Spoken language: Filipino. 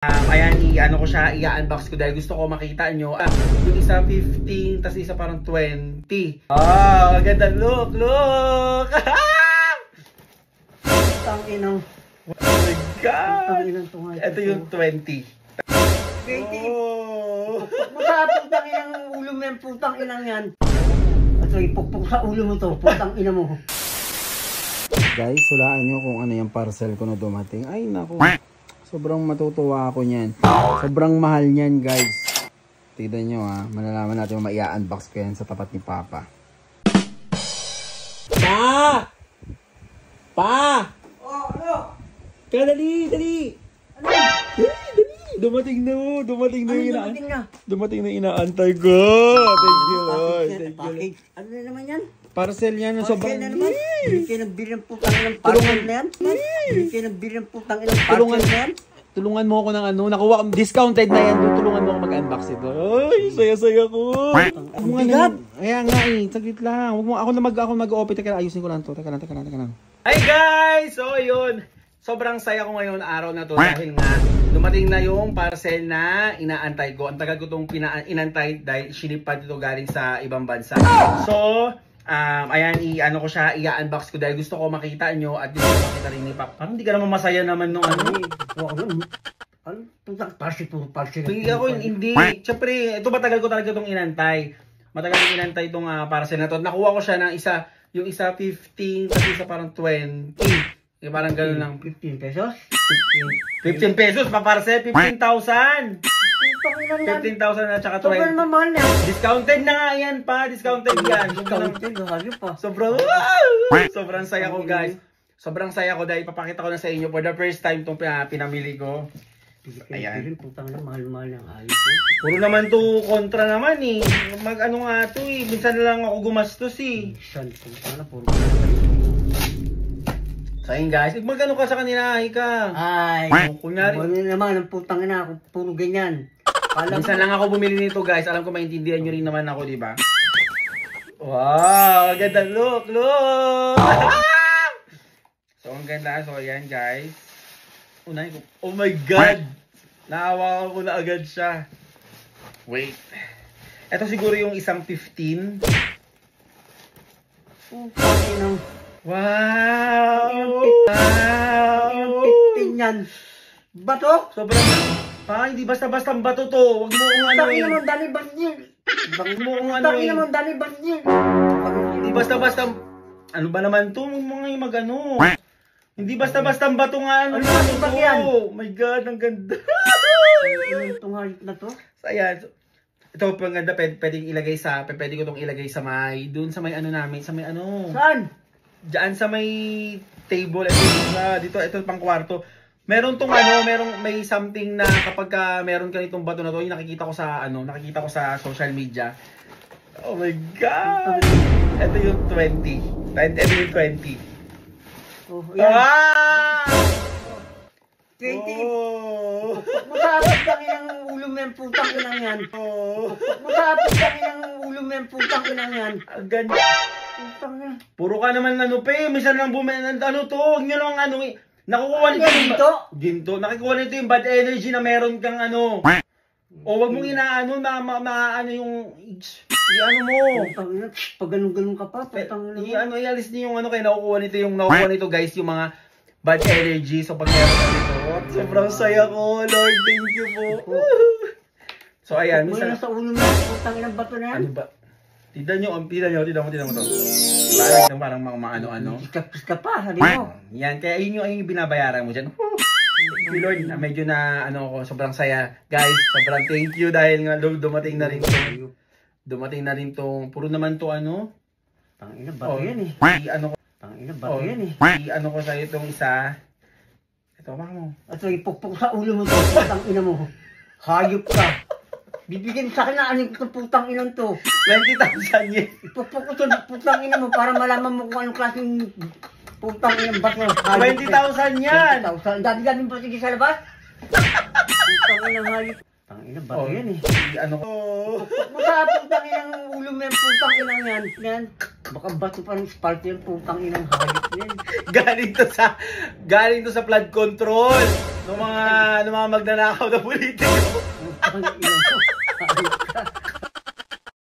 Ayan, i-ano ko siya, i-unbox ko dahil gusto ko makita nyo. Yung isa 15, tas isa parang 20. Oh, ganda, look! Tanginang. Oh my God! Ito yung 20. 20. Oh. Putang inang ulo mo yan, putang inang yan. At ipukpuk sa ulo mo to, putang ina mo. Guys, hulaan nyo kung ano yung parcel ko na dumating. Ay, naku. Sobrang matutuwa ako niyan. Sobrang mahal niyan, guys. Tignan nyo ha. Malalaman natin kung maia-unbox ko yan sa tapat ni Papa. Pa! Pa! Oh, ano? Teka, dali! Ano? Dali! Dumating na yung Dumating na? Dumating na inaantay ko. Thank you, Lord. Thank you, Lord. Ano na naman yan? Parcel yan. Parcel na naman? Hindi kayo nagbili ng putang inang parcel na yan? Hindi kayo nagbili ng putang inang parcel na yan? Tulungan mo ako ng ano. Nakuha ko. Discounted na yan. Tulungan mo ako mag-unbox ito. Ay, saya-saya ko. Ang bigat. Kaya nga eh. Saglit lang. Huwag mo ako mag-open. Teka, ayusin ko lang to. Teka lang. Hi guys! So yun, sobrang saya ko ngayon araw na to dahil nga dumating na yung parcel na inaantay ko. Ang tagal ko itong inantay dahil sinipad ito galing sa ibang bansa. So, ayan, i-ano ko siya, i-unbox ko dahil gusto ko makita nyo at gusto ko makita rin ni Papa. Parang hindi ka naman masaya naman nung ano. Ano? Putang parcel. Hindi. Siyempre, ito matagal ko talaga itong inantay. Matagal ko inantay itong parcel na to. Nakuha ko siya ng isa, yung isa 15, tapos isa parang 20. Parang gano'n lang. 15 pesos? 15 pesos pa parcel, 15,000. 15,000 at saka 20. Sobrang mamahal na. Discounted na nga yan pa, discounted yan. Sobrang saya ko guys. Sobrang saya ko dahil ipapakita ko na sa inyo for the first time itong pinamili ko. Ayan. Putang na mahal-mahal ng ayos. Puro naman to kontra naman eh. Mag-ano nga to eh. Minsan na lang ako gumastos eh. Putang na, puro. So ayun guys, mag-ano ka sa kanila, ka. Ay, kunyari. ano naman, ang putang ina ako, puro ganyan. Minsan lang ako bumili nito guys. Alam ko maintindihan nyo rin naman ako, di ba? Wow, ganda, look! So ang ganda, so ayan guys. Unahin ko. Oh my God! Naawa ko na agad siya. Wait. Ito siguro yung isang 15. Wow! Wow! 15 yan. Bato? Sobrang, hindi basta-basta bato to. Huwag mo kung ano Taki naman, dali basil. Huwag mo kung ano Taki naman, dali basil. Hindi basta-basta, ano ba naman to? Huwag mo nga yung mag-ano. Hindi basta-basta bato nga ano. Ano ba yan? Oh my God, ang ganda. Itong hayop na to? Ayan. Ito pang ganda, pwede ko itong ilagay sa may, dun sa may ano namin, sa may ano. Saan? Diyan sa may table, dito, ito pang kwarto. Meron may something na kapag meron ka nitong bato na to, yung nakikita ko sa social media. Oh my God! Ito yung 20. Ito yung 20. Oh, yan. Ah! 20. Oh! Masapit lang yung ulo mo yung putang inang yan. Oh! Masapit lang yung ulo mo yung putang inang yan. Ang ganda. Putang na. Puro ka naman minsan lang ano to, huwag nyo lang nakukuha nito Ginto? Ginto. Nakukuha nito yung bad energy na meron kang ano. O wag mong inaano, yung, i-ano mo. Putang ina, pag ganun-ganun ka pa, putang ina. I-alis niyo yung kaya nakukuha nito guys, yung mga bad energy. So pag meron ka nito, sobrang saya ko, Lord, thank you po. So ayan, Mula sa ulo mo, putang ina bato na yan. ano ba? Tignan mo to. Diba? Parang mga ano. Tapos ka pa, sabi mo. Yan, kaya yun yung binabayaran mo dyan. Thank you Lord, medyo na sobrang saya. Guys, sobrang thank you dahil nga dumating na rin to. Dumating na rin to. Puro naman to Tangina, bato yan eh. Tangina, bato yan eh. I-ano ko sa'yo itong isa. Ito, baka mo. At ipukpuk sa ulo mo to, putang ina mo. Hayop ka. Bibigyan sa akin na anong putang inang to. 20,000 yen. Ipukpuk ko sa putang ina mo para malaman mo kung anong klaseng putang inang bato. 20,000 yan. 20,000. Dami-dami ba sige sa labas? Putang inang hayop. Tangina, bato yan eh. I-ano ko. Putang inang ulo mo yung putang inang yan. Baka bato pa ng spalt yan, putang inang hayop yan. Galing to sa flood control. ng mga magnanakaw na politiko. Putang ina mo.